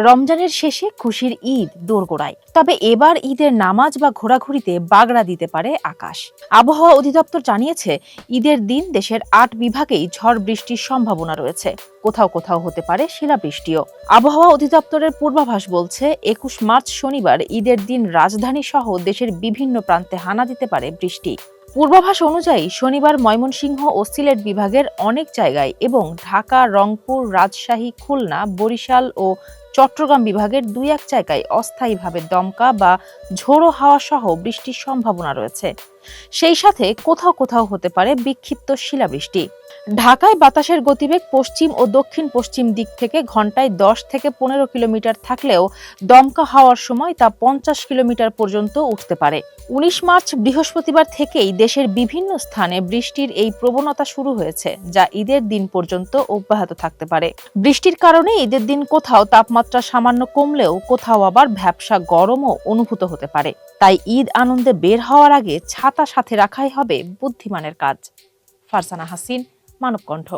রমজানের শেষে খুশির ঈদ দোরগোড়ায়, তবে এবার ঈদের নামাজ বা ঘোরাঘুরিতে বাগড়া দিতে পারে আকাশ। আবহাওয়া অধিদপ্তর জানিয়েছে, ঈদের দিন দেশের ৮ বিভাগেই ঝড় বৃষ্টির সম্ভাবনা রয়েছে। কোথাও কোথাও হতে পারে শিলাবৃষ্টিও। আবহাওয়া অধিদপ্তরের পূর্বাভাস বলছে, ২১ মার্চ শনিবার ঈদের দিন রাজধানী সহ দেশের বিভিন্ন প্রান্তে হানা দিতে পারে বৃষ্টি। পূর্বাভাস অনুযায়ী শনিবার ময়মনসিংহ ও সিলেট বিভাগের অনেক জায়গায় এবং ঢাকা, রংপুর, রাজশাহী, খুলনা, বরিশাল ও চট্টগ্রাম বিভাগের ২-১ জায়গায় অস্থায়ীভাবে দমকা বা ঝোড়ো হাওয়া সহ বৃষ্টির সম্ভাবনা রয়েছে। সেই সাথে কোথাও কোথাও হতে পারে বিক্ষিপ্ত শিলাবৃষ্টি। ঢাকায় বাতাসের গতিবেগ পশ্চিম ও দক্ষিণ পশ্চিম দিক থেকে ঘন্টায় ১০ থেকে ১৫ কিলোমিটার থাকলেও দমকা হওয়ার সময় তা ৫০ কিলোমিটার পর্যন্ত উঠতে পারে। ১৯ মার্চ বৃহস্পতিবার থেকেই দেশের বিভিন্ন স্থানে বৃষ্টির এই প্রবণতা শুরু হয়েছে, যা ঈদের দিন পর্যন্ত অব্যাহত থাকতে পারে। বৃষ্টির কারণে ঈদের দিন কোথাও তাপমাত্রা সামান্য কমলেও কোথাও আবার ভ্যাপসা গরমও অনুভূত হতে পারে। তাই ঈদ আনন্দে বের হওয়ার আগে ছাতা সাথে রাখাই হবে বুদ্ধিমানের কাজ। ফারজানা হাসিন, মানবকণ্ঠ।